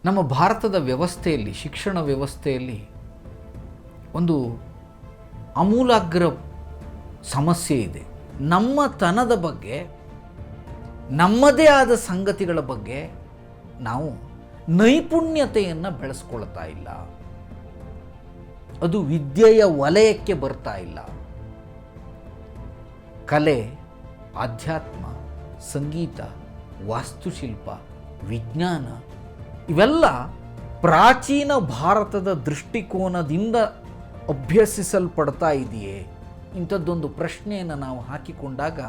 ನಮ್ಮ ಭಾರತದ ವ್ಯವಸ್ಥೆಯಲ್ಲಿ, ಶಿಕ್ಷಣ ವ್ಯವಸ್ಥೆಯಲ್ಲಿ ಒಂದು ಆಮೂಲಾಗ್ರ ಸಮಸ್ಯೆ ಇದೆ. ನಮ್ಮತನದ ಬಗ್ಗೆ, ನಮ್ಮದೇ ಆದ ಸಂಗತಿಗಳ ಬಗ್ಗೆ ನಾವು ನೈಪುಣ್ಯತೆಯನ್ನು ಬೆಳೆಸ್ಕೊಳ್ತಾ ಇಲ್ಲ. ಅದು ವಿದ್ಯೆಯ ವಲಯಕ್ಕೆ ಬರ್ತಾ ಇಲ್ಲ. ಕಲೆ, ಆಧ್ಯಾತ್ಮ, ಸಂಗೀತ, ವಾಸ್ತುಶಿಲ್ಪ, ವಿಜ್ಞಾನ ಇವೆಲ್ಲ ಪ್ರಾಚೀನ ಭಾರತದ ದೃಷ್ಟಿಕೋನದಿಂದ ಅಭ್ಯಸಿಸಲ್ಪಡ್ತಾ ಇದೆಯೇ? ಇಂಥದ್ದೊಂದು ಪ್ರಶ್ನೆಯನ್ನು ನಾವು ಹಾಕಿಕೊಂಡಾಗ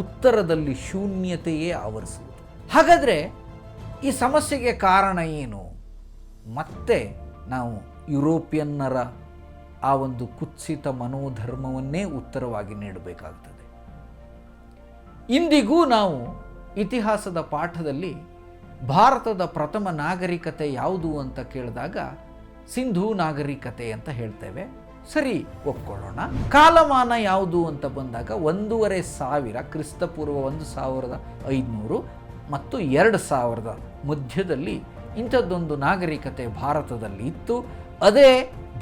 ಉತ್ತರದಲ್ಲಿ ಶೂನ್ಯತೆಯೇ ಆವರಿಸುವುದು. ಹಾಗಾದರೆ ಈ ಸಮಸ್ಯೆಗೆ ಕಾರಣ ಏನು? ಮತ್ತೆ ನಾವು ಯುರೋಪಿಯನ್ನರ ಆ ಒಂದು ಕುತ್ಸಿತ ಮನೋಧರ್ಮವನ್ನೇ ಉತ್ತರವಾಗಿ ನೀಡಬೇಕಾಗ್ತದೆ. ಇಂದಿಗೂ ನಾವು ಇತಿಹಾಸದ ಪಾಠದಲ್ಲಿ ಭಾರತದ ಪ್ರಥಮ ನಾಗರಿಕತೆ ಯಾವುದು ಅಂತ ಕೇಳಿದಾಗ ಸಿಂಧೂ ನಾಗರಿಕತೆ ಅಂತ ಹೇಳ್ತೇವೆ. ಸರಿ, ಒಪ್ಕೊಳ್ಳೋಣ. ಕಾಲಮಾನ ಯಾವುದು ಅಂತ ಬಂದಾಗ 1500 ಕ್ರಿಸ್ತಪೂರ್ವ 1500 ಮತ್ತು 2000 ಮಧ್ಯದಲ್ಲಿ ಇಂಥದ್ದೊಂದು ನಾಗರಿಕತೆ ಭಾರತದಲ್ಲಿ ಇತ್ತು. ಅದೇ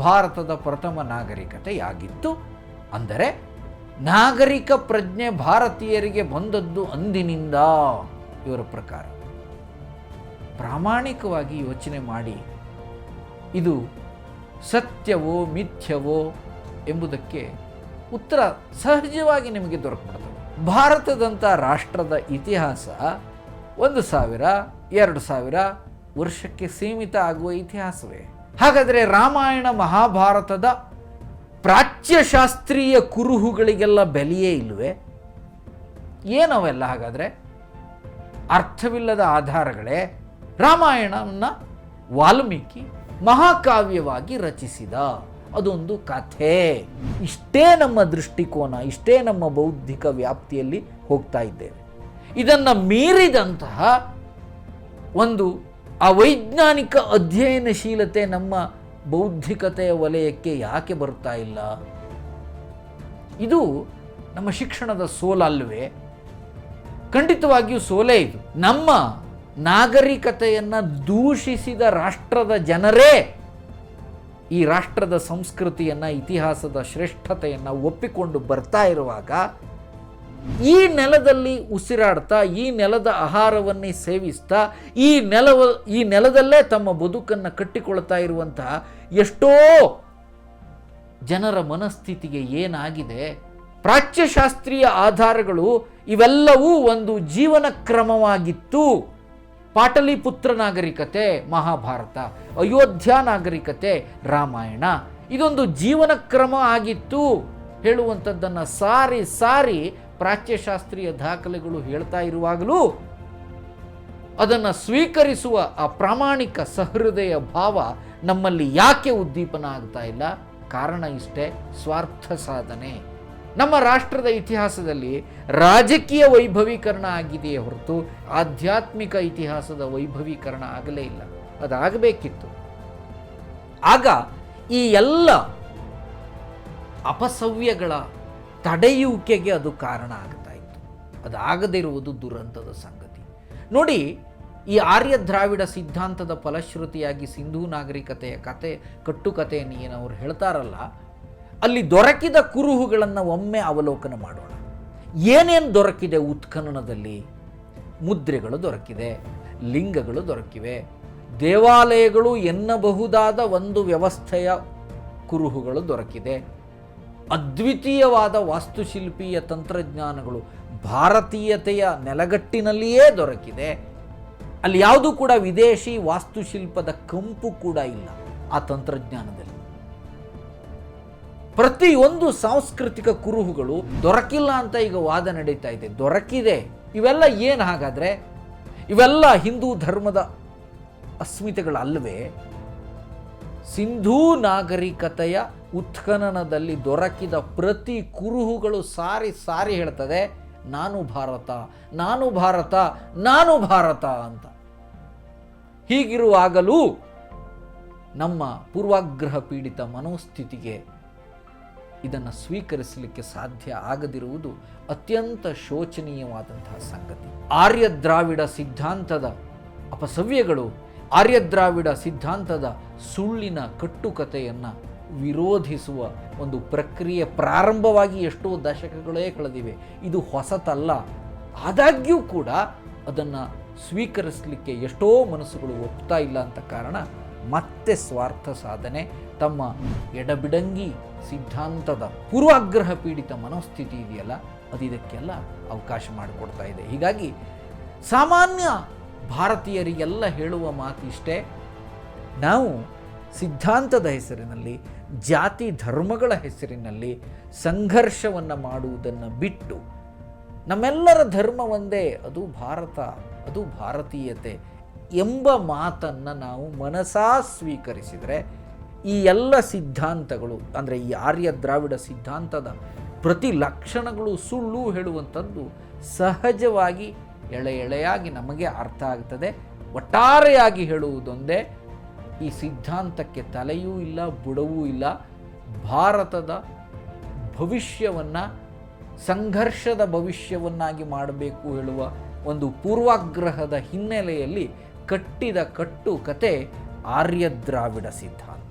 ಭಾರತದ ಪ್ರಥಮ ನಾಗರಿಕತೆಯಾಗಿತ್ತು. ಅಂದರೆ ನಾಗರಿಕ ಪ್ರಜ್ಞೆ ಭಾರತೀಯರಿಗೆ ಬಂದದ್ದು ಅಂದಿನಿಂದ. ಇವರ ಪ್ರಕಾರ ಪ್ರಾಮಾಣಿಕವಾಗಿ ಯೋಚನೆ ಮಾಡಿ, ಇದು ಸತ್ಯವೋ ಮಿಥ್ಯವೋ ಎಂಬುದಕ್ಕೆ ಉತ್ತರ ಸಹಜವಾಗಿ ನಿಮಗೆ ದೊರಕುತ್ತದೆ. ಭಾರತದಂಥ ರಾಷ್ಟ್ರದ ಇತಿಹಾಸ 1000, 2000 ವರ್ಷಕ್ಕೆ ಸೀಮಿತ ಆಗುವ ಇತಿಹಾಸವೇ. ಹಾಗಾದರೆ ರಾಮಾಯಣ ಮಹಾಭಾರತದ ಪ್ರಾಚ್ಯಶಾಸ್ತ್ರೀಯ ಕುರುಹುಗಳಿಗೆಲ್ಲ ಬೆಲೆಯೇ ಇಲ್ಲವೇ? ಏನವೆಲ್ಲ ಹಾಗಾದರೆ? ಅರ್ಥವಿಲ್ಲದ ಆಧಾರಗಳೇ. ರಾಮಾಯಣವನ್ನು ವಾಲ್ಮೀಕಿ ಮಹಾಕಾವ್ಯವಾಗಿ ರಚಿಸಿದ, ಅದೊಂದು ಕಥೆ. ಇಷ್ಟೇ ನಮ್ಮ ದೃಷ್ಟಿಕೋನ, ಇಷ್ಟೇ ನಮ್ಮ ಬೌದ್ಧಿಕ ವ್ಯಾಪ್ತಿಯಲ್ಲಿ ಹೋಗ್ತಾ ಇದ್ದೇವೆ. ಇದನ್ನು ಮೀರಿದಂತಹ ಒಂದು ಅವೈಜ್ಞಾನಿಕ ಅಧ್ಯಯನಶೀಲತೆ ನಮ್ಮ ಬೌದ್ಧಿಕತೆಯ ವಲಯಕ್ಕೆ ಯಾಕೆ ಬರ್ತಾ ಇಲ್ಲ? ಇದು ನಮ್ಮ ಶಿಕ್ಷಣದ ಸೋಲಲ್ವೇ? ಖಂಡಿತವಾಗಿಯೂ ಸೋಲೇ ಇದು. ನಮ್ಮ ನಾಗರಿಕತೆಯನ್ನು ದೂಷಿಸಿದ ರಾಷ್ಟ್ರದ ಜನರೇ ಈ ರಾಷ್ಟ್ರದ ಸಂಸ್ಕೃತಿಯನ್ನು, ಇತಿಹಾಸದ ಶ್ರೇಷ್ಠತೆಯನ್ನು ಒಪ್ಪಿಕೊಂಡು ಬರ್ತಾ ಇರುವಾಗ, ಈ ನೆಲದಲ್ಲಿ ಉಸಿರಾಡ್ತಾ, ಈ ನೆಲದ ಆಹಾರವನ್ನೇ ಸೇವಿಸ್ತಾ, ಈ ನೆಲದಲ್ಲೇ ತಮ್ಮ ಬದುಕನ್ನು ಕಟ್ಟಿಕೊಳ್ತಾ ಇರುವಂತಹ ಎಷ್ಟೋ ಜನರ ಮನಸ್ಥಿತಿಗೆ ಏನಾಗಿದೆ? ಪ್ರಾಚ್ಯಶಾಸ್ತ್ರೀಯ ಆಧಾರಗಳು ಇವೆಲ್ಲವೂ ಒಂದು ಜೀವನ ಕ್ರಮವಾಗಿತ್ತು. ಪಾಟಲಿಪುತ್ರ ನಾಗರಿಕತೆ ಮಹಾಭಾರತ, ಅಯೋಧ್ಯ ನಾಗರಿಕತೆ ರಾಮಾಯಣ, ಇದೊಂದು ಜೀವನ ಕ್ರಮ ಆಗಿತ್ತು ಹೇಳುವಂಥದ್ದನ್ನು ಸಾರಿ ಸಾರಿ ಪ್ರಾಚ್ಯಶಾಸ್ತ್ರೀಯ ದಾಖಲೆಗಳು ಹೇಳ್ತಾ ಇರುವಾಗಲೂ ಅದನ್ನು ಸ್ವೀಕರಿಸುವ ಆ ಪ್ರಾಮಾಣಿಕ ಸಹೃದಯ ಭಾವ ನಮ್ಮಲ್ಲಿ ಯಾಕೆ ಉದ್ದೀಪನ ಆಗ್ತಾ ಇಲ್ಲ? ಕಾರಣ ಇಷ್ಟೇ, ಸ್ವಾರ್ಥ ಸಾಧನೆ. ನಮ್ಮ ರಾಷ್ಟ್ರದ ಇತಿಹಾಸದಲ್ಲಿ ರಾಜಕೀಯ ವೈಭವೀಕರಣ ಆಗಿದೆಯೇ ಹೊರತು ಆಧ್ಯಾತ್ಮಿಕ ಇತಿಹಾಸದ ವೈಭವೀಕರಣ ಆಗಲೇ ಇಲ್ಲ. ಅದಾಗಬೇಕಿತ್ತು. ಆಗ ಈ ಎಲ್ಲ ಅಪಸವ್ಯಗಳ ತಡೆಯುವಿಕೆಗೆ ಅದು ಕಾರಣ ಆಗ್ತಾ ಇತ್ತು. ಅದಾಗದಿರುವುದು ದುರಂತದ ಸಂಗತಿ. ನೋಡಿ, ಈ ಆರ್ಯ ದ್ರಾವಿಡ ಸಿದ್ಧಾಂತದ ಫಲಶ್ರುತಿಯಾಗಿ ಸಿಂಧೂ ನಾಗರಿಕತೆಯ ಕಟ್ಟುಕತೆಯನ್ನು ಏನವರು ಹೇಳ್ತಾರಲ್ಲ, ಅಲ್ಲಿ ದೊರಕಿದ ಕುರುಹುಗಳನ್ನು ಒಮ್ಮೆ ಅವಲೋಕನ ಮಾಡೋಣ. ಏನೇನು ದೊರಕಿದೆ ಉತ್ಖನನದಲ್ಲಿ? ಮುದ್ರೆಗಳು ದೊರಕಿದೆ, ಲಿಂಗಗಳು ದೊರಕಿವೆ, ದೇವಾಲಯಗಳು ಎನ್ನಬಹುದಾದ ಒಂದು ವ್ಯವಸ್ಥೆಯ ಕುರುಹುಗಳು ದೊರಕಿದೆ, ಅದ್ವಿತೀಯವಾದ ವಾಸ್ತುಶಿಲ್ಪೀಯ ತಂತ್ರಜ್ಞಾನಗಳು ಭಾರತೀಯತೆಯ ನೆಲಗಟ್ಟಿನಲ್ಲಿಯೇ ದೊರಕಿದೆ. ಅಲ್ಲಿ ಯಾವುದೂ ಕೂಡ ವಿದೇಶಿ ವಾಸ್ತುಶಿಲ್ಪದ ಕಂಪು ಕೂಡ ಇಲ್ಲ ಆ ತಂತ್ರಜ್ಞಾನದಲ್ಲಿ. ಪ್ರತಿಯೊಂದು ಸಾಂಸ್ಕೃತಿಕ ಕುರುಹುಗಳು ದೊರಕಿಲ್ಲ ಅಂತ ಈಗ ವಾದ ನಡೀತಾ ಇದೆ. ದೊರಕಿದೆ. ಇವೆಲ್ಲ ಏನು ಹಾಗಾದರೆ? ಇವೆಲ್ಲ ಹಿಂದೂ ಧರ್ಮದ ಅಸ್ಮಿತೆಗಳಲ್ಲವೇ? ಸಿಂಧೂ ನಾಗರಿಕತೆಯ ಉತ್ಖನನದಲ್ಲಿ ದೊರಕಿದ ಪ್ರತಿ ಕುರುಹುಗಳು ಸಾರಿ ಸಾರಿ ಹೇಳ್ತದೆ, ನಾನು ಭಾರತ, ನಾನು ಭಾರತ, ನಾನು ಭಾರತ ಅಂತ. ಹೀಗಿರುವಾಗಲೂ ನಮ್ಮ ಪೂರ್ವಾಗ್ರಹ ಪೀಡಿತ ಮನೋಸ್ಥಿತಿಗೆ ಇದನ್ನು ಸ್ವೀಕರಿಸಲಿಕ್ಕೆ ಸಾಧ್ಯ ಆಗದಿರುವುದು ಅತ್ಯಂತ ಶೋಚನೀಯವಾದಂತಹ ಸಂಗತಿ. ಆರ್ಯ ದ್ರಾವಿಡ ಸಿದ್ಧಾಂತದ ಅಪಸವ್ಯಗಳು ಆರ್ಯದ್ರಾವಿಡ ಸಿದ್ಧಾಂತದ ಸುಳ್ಳಿನ ಕಟ್ಟುಕತೆಯನ್ನು ವಿರೋಧಿಸುವ ಒಂದು ಪ್ರಕ್ರಿಯೆ ಪ್ರಾರಂಭವಾಗಿ ಎಷ್ಟೋ ದಶಕಗಳೇ ಕಳೆದಿವೆ. ಇದು ಹೊಸತಲ್ಲ. ಆದಾಗ್ಯೂ ಕೂಡ ಅದನ್ನು ಸ್ವೀಕರಿಸಲಿಕ್ಕೆ ಎಷ್ಟೋ ಮನಸ್ಸುಗಳು ಒಪ್ತಾ ಇಲ್ಲ ಅಂತ ಕಾರಣ ಮತ್ತೆ ಸ್ವಾರ್ಥ ಸಾಧನೆ, ತಮ್ಮ ಎಡಬಿಡಂಗಿ ಸಿದ್ಧಾಂತದ ಪೂರ್ವಾಗ್ರಹ ಪೀಡಿತ ಮನೋಸ್ಥಿತಿ ಇದೆಯಲ್ಲ, ಅದು ಇದಕ್ಕೆಲ್ಲ ಅವಕಾಶ ಮಾಡಿಕೊಡ್ತಾ ಇದೆ. ಹೀಗಾಗಿ ಸಾಮಾನ್ಯ ಭಾರತೀಯರಿಗೆಲ್ಲ ಹೇಳುವ ಮಾತಿಷ್ಟೇ, ನಾವು ಸಿದ್ಧಾಂತದ ಹೆಸರಿನಲ್ಲಿ, ಜಾತಿ ಧರ್ಮಗಳ ಹೆಸರಿನಲ್ಲಿ ಸಂಘರ್ಷವನ್ನು ಮಾಡುವುದನ್ನು ಬಿಟ್ಟು ನಮ್ಮೆಲ್ಲರ ಧರ್ಮ ಒಂದೇ, ಅದು ಭಾರತ, ಅದು ಭಾರತೀಯತೆ ಎಂಬ ಮಾತನ್ನು ನಾವು ಮನಸಾ ಸ್ವೀಕರಿಸಿದರೆ ಈ ಎಲ್ಲ ಸಿದ್ಧಾಂತಗಳು, ಅಂದರೆ ಈ ಆರ್ಯ ದ್ರಾವಿಡ ಸಿದ್ಧಾಂತದ ಪ್ರತಿ ಲಕ್ಷಣಗಳು ಸುಳ್ಳು ಹೇಳುವಂಥದ್ದು ಸಹಜವಾಗಿ ಎಳೆಯಾಗಿ ನಮಗೆ ಅರ್ಥ ಆಗ್ತದೆ. ಒಟ್ಟಾರೆಯಾಗಿ ಹೇಳುವುದೊಂದೇ, ಈ ಸಿದ್ಧಾಂತಕ್ಕೆ ತಲೆಯೂ ಇಲ್ಲ, ಬುಡವೂ ಇಲ್ಲ. ಭಾರತದ ಭವಿಷ್ಯವನ್ನು ಸಂಘರ್ಷದ ಭವಿಷ್ಯವನ್ನಾಗಿ ಮಾಡಬೇಕು ಹೇಳುವ ಒಂದು ಪೂರ್ವಾಗ್ರಹದ ಹಿನ್ನೆಲೆಯಲ್ಲಿ ಕಟ್ಟಿದ ಕಟ್ಟುಕತೆ ಆರ್ಯ ದ್ರಾವಿಡ ಸಿದ್ಧಾಂತ.